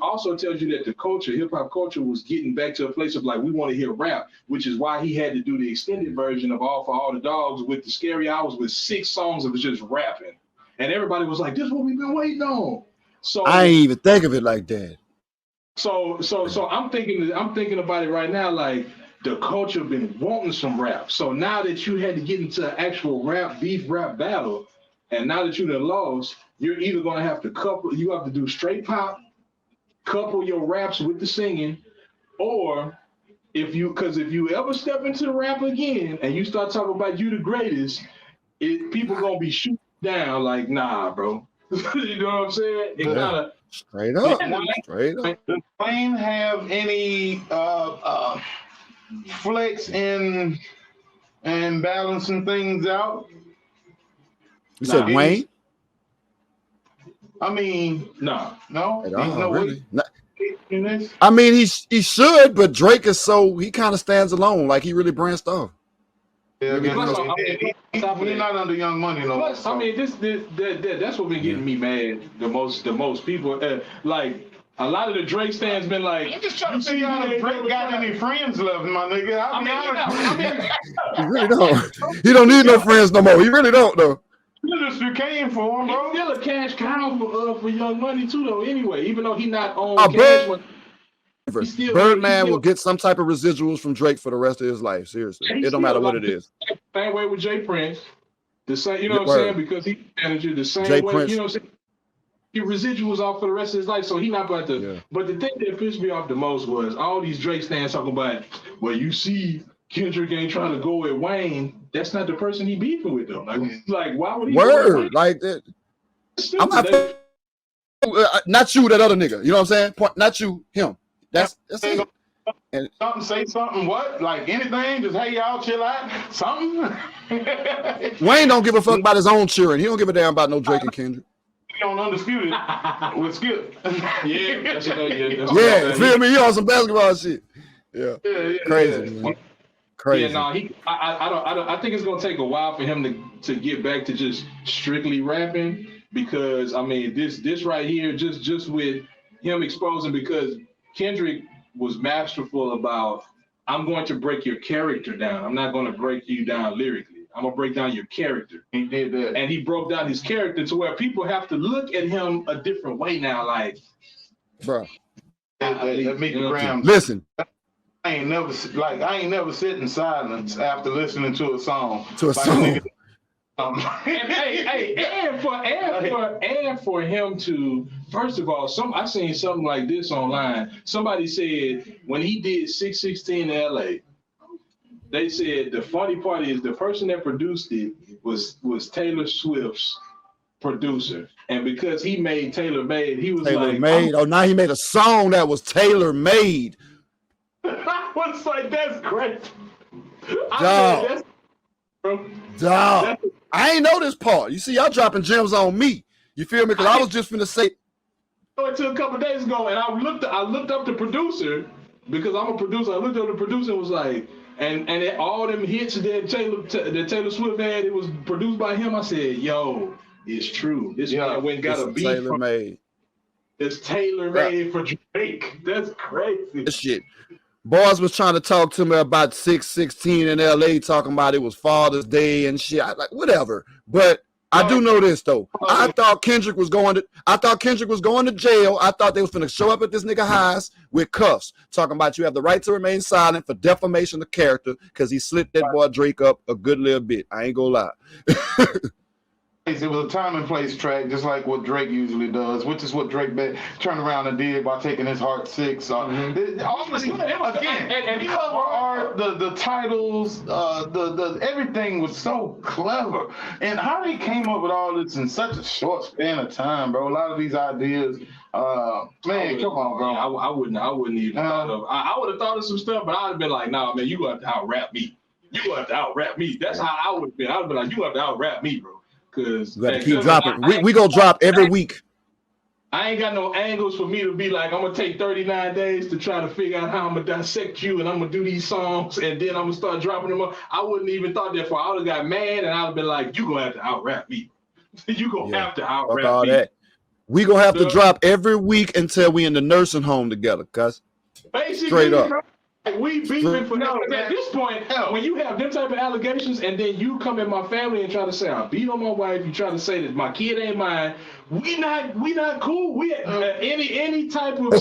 also tells you that the culture, hip hop culture, was getting back to a place of like, we want to hear rap, which is why he had to do the extended version of All for All the Dogs with the Scary Hours with 6 songs of just rapping, and everybody was like, "This is what we've been waiting on." So I ain't even think of it like that. So I'm thinking about it right now, like the culture been wanting some rap. So now that you had to get into an actual beef rap battle, and now that you done lost, you're either gonna have to do straight pop, couple your raps with the singing, or if you ever step into the rap again and you start talking about you the greatest, people gonna be shooting down like, nah, bro. You know what I'm saying? It kinda straight up. Does Wayne have any flex in balancing things out? You said Wayne? I mean, no. Really. I mean, he should, but Drake is he kind of stands alone. Like he really branched off. Yeah, Really he's not under Young Money no more. Plus, I mean, that's what been getting me mad the most people. Like a lot of the Drake stands been like, I'm just trying to figure out if Drake got any friends left, my nigga. I mean, he really don't. He don't need no friends no more. He really don't though. Industry came for him, bro. He's still a cash cow for Young Money too, though. Anyway, even though he not on cash money. Birdman will get some type of residuals from Drake for the rest of his life. Seriously, it don't matter what it is. Same way with Jay Prince, the same. You know what I'm saying? Because he manager the same Jay way. Prince. You know what I'm saying? He residuals off for the rest of his life, so he not about to. Yeah. But the thing that pissed me off the most was all these Drake stands talking about. Well, you see, Kendrick ain't trying to go at Wayne. That's not the person he beefing with though. Like why would he? Word like that. I'm not you, that other nigga. You know what I'm saying? Not you, him. That's it. And something, say something, what? Like anything, just hey y'all chill out. Something. Wayne don't give a fuck about his own cheering. He don't give a damn about no Drake and Kendrick. He on Undisputed with Skip. Yeah, feel me? He on some basketball shit. Yeah. Crazy. Man. Crazy. Yeah, no, I think it's gonna take a while for him to get back to just strictly rapping, because I mean this right here, just with him exposing, because Kendrick was masterful about, I'm going to break your character down. I'm not going to break you down lyrically. I'm going to break down your character. He did that. And he broke down his character to where people have to look at him a different way now. Like, bro, listen. I ain't never sit in silence after listening to a song. And for him to, first of all, I seen something like this online. Somebody said when he did 616 in LA, they said the funny part is the person that produced it was Taylor Swift's producer, and because he made Taylor Made, he was Taylor like, Made. Oh, now he made a song that was Taylor Made. I was like, that's great. Dog. I ain't know this part. You see, y'all dropping gems on me. You feel me? Because I was just finna say. Until a couple of days ago, and I looked up the producer, because I'm a producer. I looked up the producer and was like, and all them hits that Taylor Swift had, it was produced by him. I said, yo, it's true. This man went and got a beat Taylor Made. It's Taylor Made for Drake. That's crazy. This shit. Boys was trying to talk to me about 616 in LA, talking about it was Father's Day and shit. I like whatever. But I do know this though. I thought Kendrick was going to jail. I thought they was finna show up at this nigga H.A.A.S with cuffs, talking about you have the right to remain silent for defamation of character, because he slit that boy Drake up a good little bit. I ain't gonna lie. It was a time and place track, just like what Drake usually does, which is what Drake turned around and did by taking his Heart 6. Again, and cover art, the titles, the everything was so clever. And how they came up with all this in such a short span of time, bro. A lot of these ideas, man, come on, bro. I wouldn't even thought of. I would have thought of some stuff, but I'd have been like, nah, man, you gonna have to out-rap me. You gonna have to out-rap me. That's how I would have been. I'd be like, you have to out-rap me, bro. Because you gotta keep dropping. We gonna drop every week. I ain't got no angles for me to be like, I'm gonna take 39 days to try to figure out how I'm gonna dissect you, and I'm gonna do these songs, and then I'm gonna start dropping them up. I wouldn't even thought that far. I would have got mad, and I'd have been like, you gonna have to out-rap me. You gonna have to out-rap all me. That. We gonna have to drop every week until we in the nursing home together, cuz. Straight up. We beefing for at this point, when you have them type of allegations and then you come in my family and try to say I beat on my wife, you try to say that my kid ain't mine, we not cool. We any type of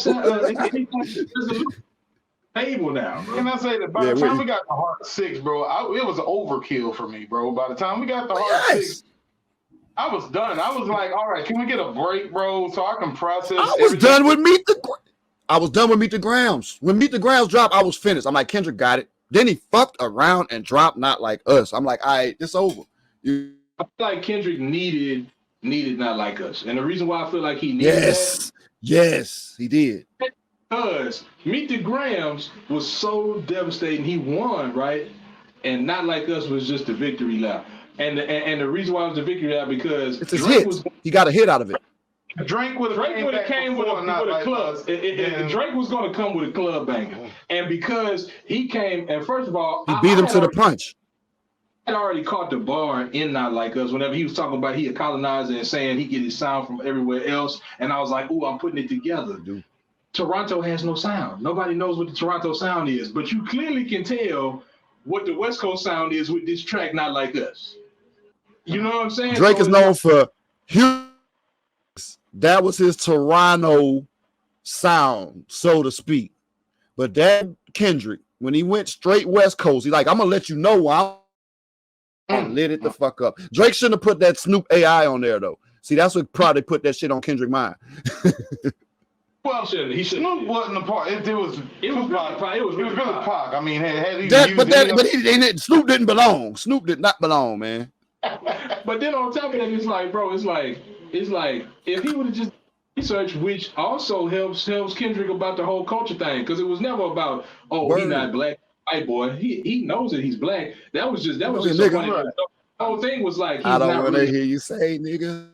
table now, bro. Can I say that by the time we got the Heart 6, bro, it was overkill for me, bro. By the time we got the Heart 6, I was done. I was like, all right, can we get a break, bro, so I can process? I was done with Meet the Grams. When Meet the Grams dropped, I was finished. I'm like, Kendrick got it. Then he fucked around and dropped Not Like Us. I'm like, all right, it's over. I feel like Kendrick needed Not Like Us. And the reason why I feel like he needed that. Yes, he did. Because Meet the Grams was so devastating. He won, right? And Not Like Us was just the victory lap. And the reason why it was the victory lap because it's his hit. He got a hit out of it. Drake would have came with a club. Drake was going to come with a club banger, and because he came, and first of all, he beat him to the punch. had already caught the bar in Not Like Us whenever he was talking about he a colonizer and saying he get his sound from everywhere else. And I was like, ooh, I'm putting it together. Toronto has no sound. Nobody knows what the Toronto sound is, but you clearly can tell what the West Coast sound is with this track, Not Like Us. You know what I'm saying? Drake is known for that was his Toronto sound, so to speak. But that Kendrick, when he went straight West Coast, he's like, I'm gonna let you know I'm lit it the fuck up. Drake shouldn't have put that Snoop AI on there though. See, that's what probably put that shit on Kendrick mind. Well, he Snoop wasn't a part. It was really Pac. I mean, had he Snoop didn't belong. Snoop did not belong, man. But then on top of that, it's like, bro, it's like if he would have just researched, which also helps Kendrick about the whole culture thing, because it was never about he's not black, white boy. He knows that he's black. That was just so funny. The whole thing was like, I don't want to hear you say, nigga.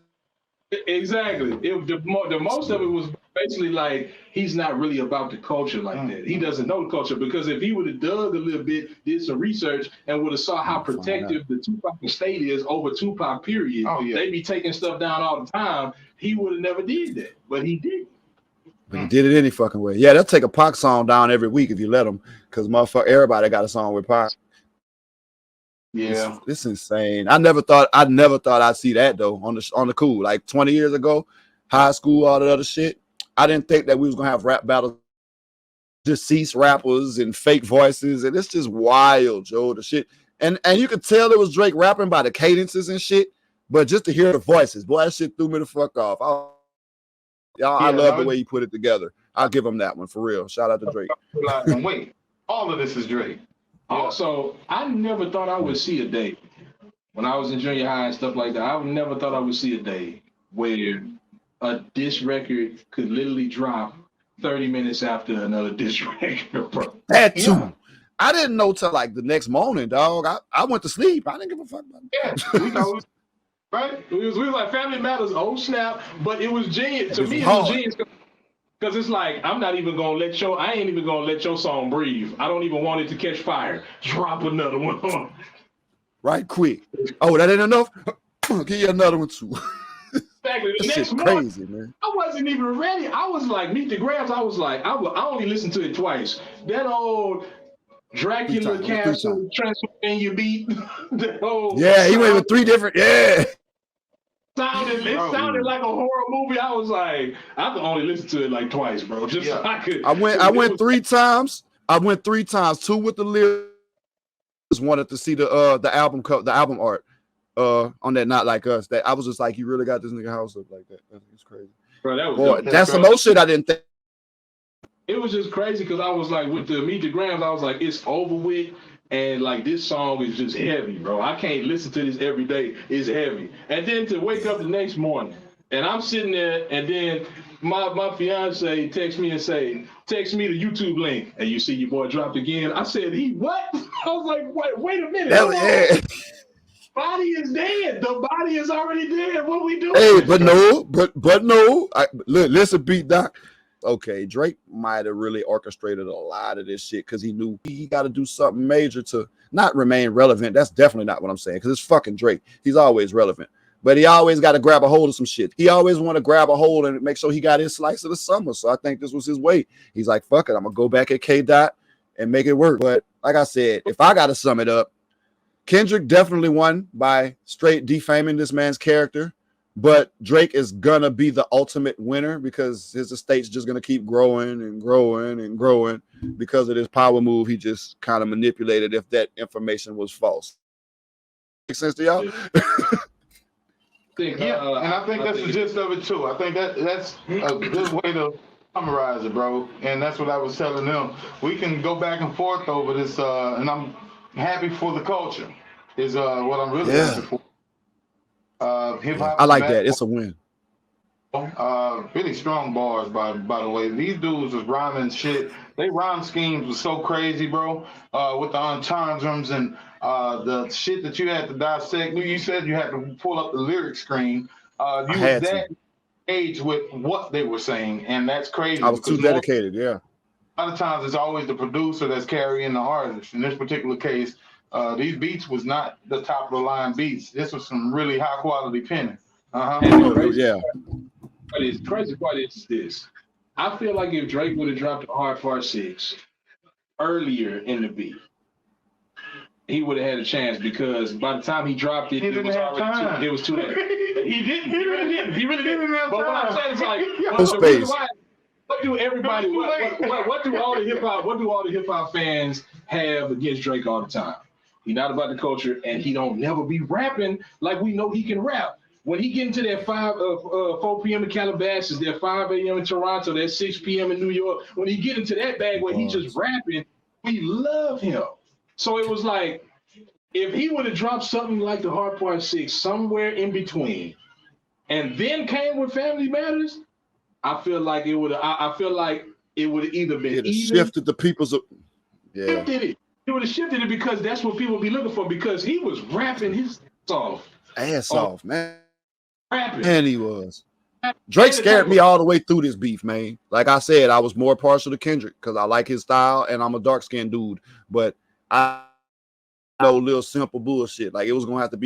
Exactly. The most of it was basically like he's not really about the culture like that. He doesn't know the culture, because if he would have dug a little bit, did some research, and would have saw how protective the Tupac estate is over Tupac period, they be taking stuff down all the time. He would have never did that, but he did. But he did it any fucking way. Yeah, they'll take a Pac song down every week if you let them, because motherfucker, everybody got a song with Pac. Yeah, it's insane. I never thought I'd see that though on the cool. Like 20 years ago, high school, all that other shit. I didn't think that we was gonna have rap battles, deceased rappers and fake voices, and it's just wild, Joe. The shit, and you could tell it was Drake rapping by the cadences and shit, but just to hear the voices, boy, that shit threw me the fuck off. I love the way he put it together. I'll give him that one for real. Shout out to Drake. Wait, all of this is Drake. Also, I never thought I would see a day when I was in junior high and stuff like that. I never thought I would see a day where a diss record could literally drop 30 minutes after another diss record, bro. That too. Yeah. I didn't know till like the next morning, dog. I went to sleep. I didn't give a fuck about it. Yeah, we know. Right? We was like Family Matters, oh snap. But it was genius. To me, it was genius. Because it's like, I ain't even gonna let your song breathe. I don't even want it to catch fire. Drop another one on. Right quick. Oh, that ain't enough? Give you another one too. Exactly. The next morning, crazy, man. I wasn't even ready. I was like, Meet the Grams. I was like, I only listened to it twice. That old Dracula Castle Transylvania beat. Yeah, he went with 3 different. Yeah. It sounded like a horror movie. I was like, I could only listen to it like twice, bro. Just so I could. I went 3 times. I went 3 times. 2 with the lyrics. Wanted to see the album art on that Not Like Us. That I was just like, you really got this nigga house up like that. It's crazy. Bro, that's some old shit I didn't think. It was just crazy because I was like, with the Meet the Grams, I was like, it's over with. And like, this song is just heavy, bro. I can't listen to this every day. It's heavy. And then to wake up the next morning and I'm sitting there, and then my fiance texts me and say, text me the YouTube link. And you see your boy dropped again. I said, what? I was like, wait a minute. Body is dead. The body is already dead. What we doing? Hey, but no. Listen, Beat Doc. Okay, Drake might have really orchestrated a lot of this shit because he knew he got to do something major to not remain relevant. That's definitely not what I'm saying, because it's fucking Drake. He's always relevant, but he always got to grab a hold of some shit. He always want to grab a hold and make sure he got his slice of the summer. So I think this was his way. He's like, fuck it, I'm gonna go back at K. Dot and make it work. But like I said, if I got to sum it up, Kendrick definitely won by straight defaming this man's character. But Drake is gonna be the ultimate winner because his estate's just gonna keep growing and growing and growing because of this power move he just kind of manipulated if that information was false. Make sense to y'all? And I think that's the gist of it too. I think that's a good way to summarize it, bro. And that's what I was telling them. We can go back and forth over this, and I'm happy for the culture. Is what I'm really happy for. Hip-hop, I like that. It's a win. Really strong bars, by the way. These dudes was rhyming shit. They rhyme schemes was so crazy, bro. With the entendres and the shit that you had to dissect. You said you had to pull up the lyric screen. You was that age with what they were saying, and that's crazy. I was too dedicated, yeah. A lot of times it's always the producer that's carrying the artist. In this particular case, These beats was not the top of the line beats. This was some really high quality penning. And Yeah. The crazy part is this. I feel like if Drake would have dropped a Hard Part 6 earlier in the beat, he would have had a chance because by the time he dropped it, it was already too late. He didn't. He really didn't. But what I'm saying is like, what do everybody? What do all the hip hop fans have against Drake all the time? He's not about the culture, and he don't never be rapping like we know he can rap. When he get into that 4 p.m. in Calabasas, that 5 a.m. in Toronto, that 6 p.m. in New York, when he get into that bag where he just rapping, we love him. So it was like, if he would have dropped something like the Hard Part 6 somewhere in between, and then came with Family Matters, I feel like it would have. I feel like it would have either been shifted the people's. Yeah. Shifted it. It would have shifted it because that's what people be looking for. Because he was rapping his ass off, man. Rapping. And he was. Drake scared me all the way through this beef, man. Like I said, I was more partial to Kendrick because I like his style and I'm a dark-skinned dude. But I know little simple bullshit. Like it was gonna have to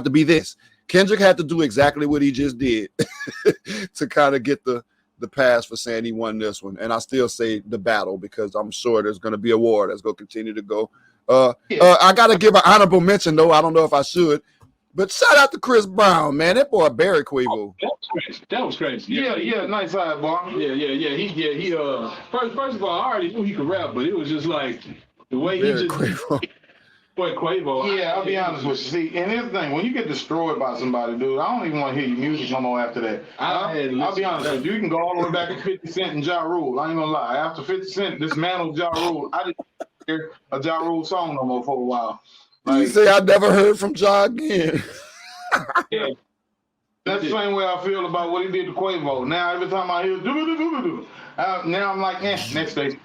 be this. Kendrick had to do exactly what he just did to kind of get the pass for saying he won this one. And I still say the battle because I'm sure there's gonna be a war that's gonna continue to go. I gotta give an honorable mention though. I don't know if I should. But shout out to Chris Brown, man. That boy buried Quavo. That was crazy. Yeah, nice side, boy. He first of all, I already knew he could rap, but it was just like the way he just Quavo. Yeah, I'll be honest with you. See, and here's the thing: when you get destroyed by somebody, dude, I don't even want to hear your music no more after that. I'll be honest with you. You can go all the way back to 50 Cent and Ja Rule. I ain't gonna lie. After 50 Cent dismantled Ja Rule, I didn't hear a Ja Rule song no more for a while. Like, you say I never heard from Ja again. Yeah. That's the same way I feel about what he did to Quavo. Now every time I hear now I'm like, next day.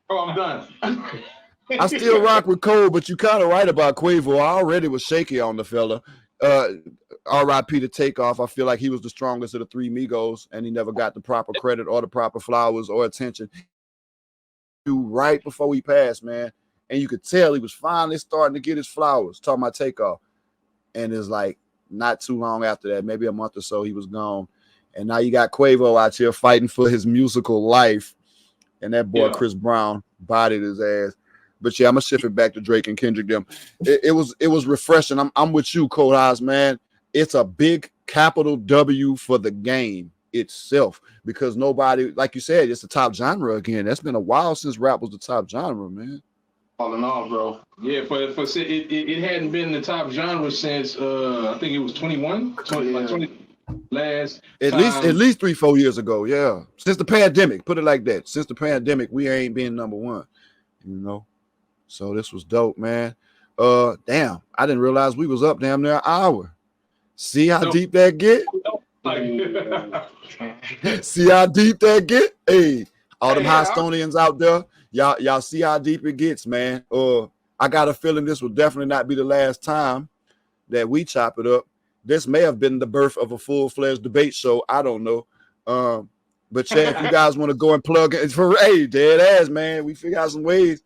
Oh, I'm done. I still rock with Cole, but you kind of right about Quavo. I already was shaky on the fella. R.I.P. to Takeoff. I feel like he was the strongest of the three Migos, and he never got the proper credit or the proper flowers or attention. Right before he passed, man. And you could tell he was finally starting to get his flowers, talking about Takeoff. And it's like not too long after that, maybe a month or so, he was gone. And now you got Quavo out here fighting for his musical life. And that boy, Chris Brown, bodied his ass. But yeah, I'm going to shift it back to Drake and Kendrick. It was refreshing. I'm with you, Courthouse, man. It's a big capital W for the game itself because nobody, like you said, it's the top genre again. That's been a while since rap was the top genre, man. All in all, bro. Yeah, it hadn't been the top genre since I think it was 20 last at least 3-4 years ago. Yeah, since the pandemic. Put it like that. Since the pandemic, we ain't been number one. You know, so this was dope, man. Damn, I didn't realize we was up damn near an hour. See how deep that get? See how deep that get? Hey, all them Hostonians out there. Y'all see how deep it gets, man. I got a feeling this will definitely not be the last time that we chop it up. This may have been the birth of a full-fledged debate show. I don't know. But yeah, if you guys want to go and plug it for dead ass, man, we figure out some ways.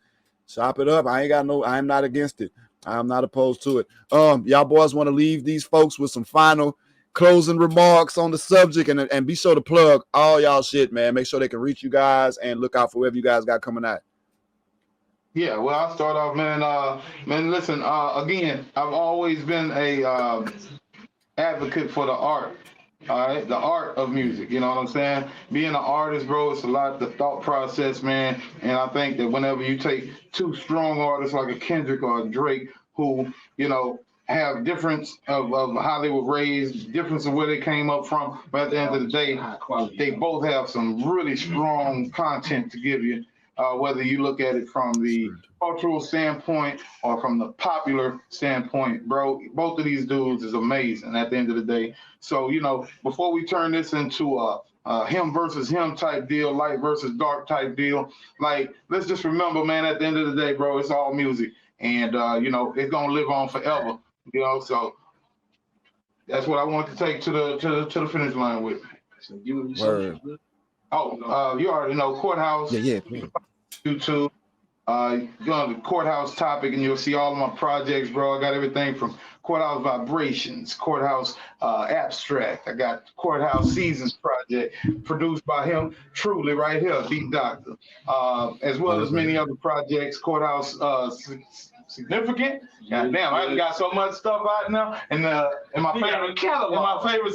Chop it up. I'm not against it. I'm not opposed to it. Y'all boys want to leave these folks with some final closing remarks on the subject and be sure to plug all y'all shit, man. Make sure they can reach you guys and look out for whatever you guys got coming out. Yeah, well, I'll start off, man, listen, again, I've always been a advocate for the art. All right, the art of music, you know what I'm saying? Being an artist, bro, it's a lot, the thought process, man. And I think that whenever you take two strong artists like a Kendrick or a Drake, who, you know, have difference of how they were raised, difference of where they came up from, but at the end of the day, they both have some really strong content to give you, whether you look at it from the cultural standpoint or from the popular standpoint, bro. Both of these dudes is amazing at the end of the day. So, you know, before we turn this into a him versus him type deal, light versus dark type deal, like, let's just remember, man, at the end of the day, bro, it's all music. And, you know, it's going to live on forever, you know, so that's what I want to take to the finish line with. So you you already know Courthouse. Yeah. YouTube. Go on the Courthouse topic, and you'll see all of my projects, bro. I got everything from Courthouse Vibrations, Courthouse Abstract. I got Courthouse Seasons project produced by him, truly, right here, BeatDocta, as well as many other projects. Courthouse Significant. God damn, I got so much stuff out now. And my favorite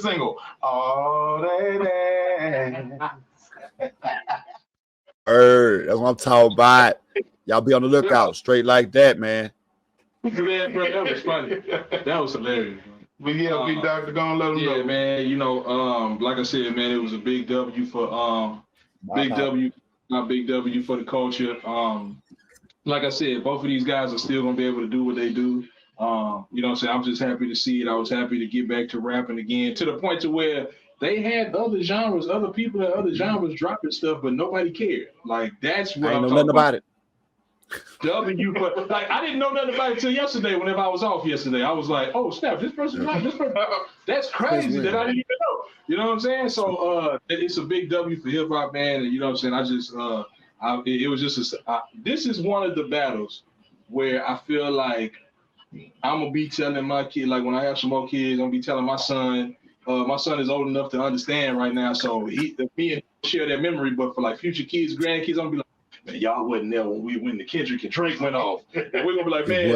single, Oh Baby. That's what I'm talking about. Y'all be on the lookout. Straight like that, man. Man, bro, that was funny. That was hilarious. But yeah, BeatDocta, gonna let them know. Yeah, man. You know, like I said, man, it was a big W for big W for the culture. Like I said, both of these guys are still gonna be able to do what they do. You know what I'm saying? I'm just happy to see it. I was happy to get back to rapping again, to the point to where they had other genres, other people in other genres dropping stuff, but nobody cared. Like, that's what I'm talking about. It. W, but like, I didn't know nothing about it until yesterday. Whenever I was off yesterday, I was like, "Oh snap! This person, that's crazy that I didn't even know." You know what I'm saying? So it's a big W for hip hop, man. And you know what I'm saying? I just it was just this is one of the battles where I feel like I'm gonna be telling my kid, like when I have some more kids, I'm gonna be telling my son. My son is old enough to understand right now, so me and share that memory. But for like future kids, grandkids, I'm gonna be like, man, y'all wasn't there when the Kendrick and Drake went off. And we're gonna be like, man,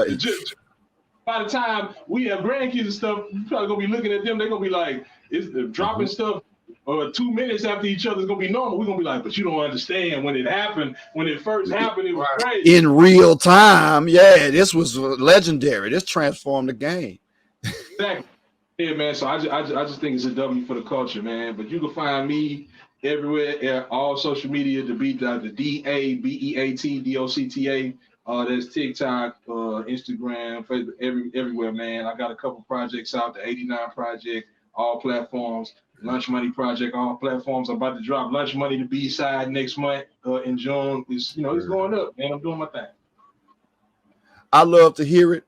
by the time we have grandkids and stuff, you're probably gonna be looking at them, they're gonna be like, it's dropping stuff 2 minutes after each other is gonna be normal. We're gonna be like, but you don't understand when it happened, when it first happened, it was crazy. In real time, yeah, this was legendary. This transformed the game. Exactly. Yeah, man. So I just think it's a W for the culture, man. But you can find me everywhere at all social media, the BeatDocta, DABEATDOCTA. There's TikTok, Instagram, Facebook, everywhere, man. I got a couple projects out, the 89 Project, all platforms, Lunch Money Project, all platforms. I'm about to drop Lunch Money, the B-side next month in June. It's going up, man. I'm doing my thing. I love to hear it.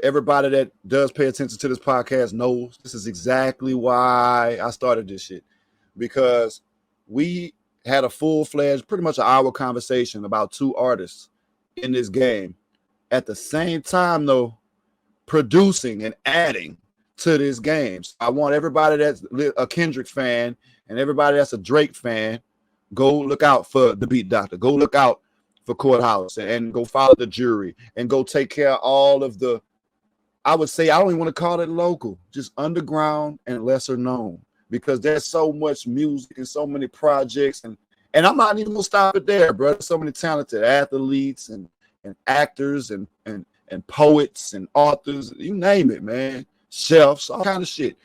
Everybody that does pay attention to this podcast knows this is exactly why I started this shit, because we had a full-fledged, pretty much an hour conversation about two artists in this game. At the same time, though, producing and adding to this game. So I want everybody that's a Kendrick fan and everybody that's a Drake fan, go look out for the BeatDocta. Go look out for Courthouse and go follow the jury and go take care of all of the, I would say, I don't even want to call it local, just underground and lesser known, because there's so much music and so many projects, and I'm not even gonna stop it there, bro. There's so many talented athletes and actors and poets and authors, you name it, man, chefs, all kind of shit.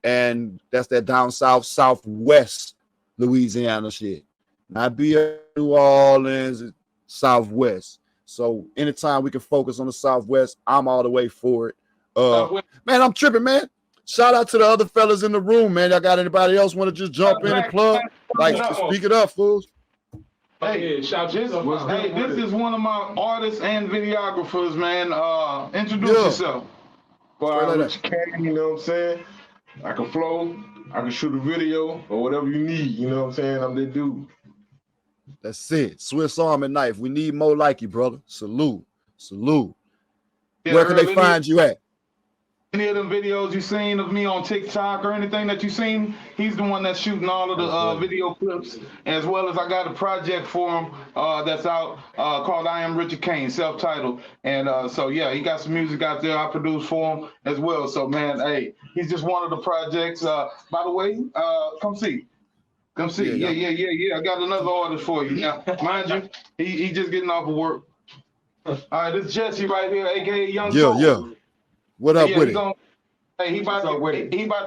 And that's that down south, southwest Louisiana shit, not be New Orleans, Southwest. So anytime we can focus on the Southwest, I'm all the way for it. Man, I'm tripping, man. Shout out to the other fellas in the room, man. Y'all got anybody else want to just jump in and plug? Like, speak it up, fools. Hey, this is one of my artists and videographers, man. Introduce yourself. Well, I'm Rich Cannon, you know what I'm saying? I can flow, I can shoot a video, or whatever you need, you know what I'm saying? I'm that dude. That's it. Swiss Army knife. We need more like you, brother. Salute. Salute. Yeah, where can they find you at? Any of them videos you seen of me on TikTok or anything that you seen, he's the one that's shooting all of the video clips, as well as I got a project for him that's out called I Am Richard Kane, self-titled. And so, yeah, he got some music out there I produced for him as well. So, man, hey, he's just one of the projects. By the way, come see. Come see. Yeah. I got another order for you. Now, mind you, he just getting off of work. All right, this is Jesse right here, a.k.a. Young Soul. Yeah. What up with it? He about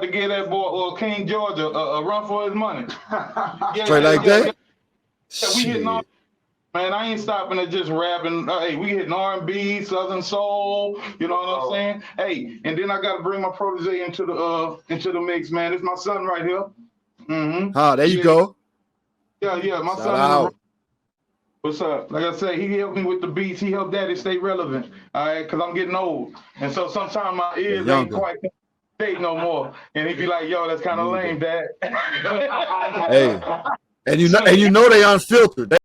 to get that boy King Georgia a run for his money. Straight like that? Yeah, we hitting all, man, I ain't stopping at just rapping. Hey, we hitting R&B, Southern Soul, you know what I'm saying? Hey, and then I got to bring my protege into the mix, man. It's my son right here. Mm-hmm. There you go. Yeah, my son. What's up? Like I said, he helped me with the beats. He helped Daddy stay relevant, all right, because I'm getting old. And so sometimes my ears ain't quite straight no more. And he'd be like, yo, that's kind of lame, Dad. Hey, and you know they unfiltered.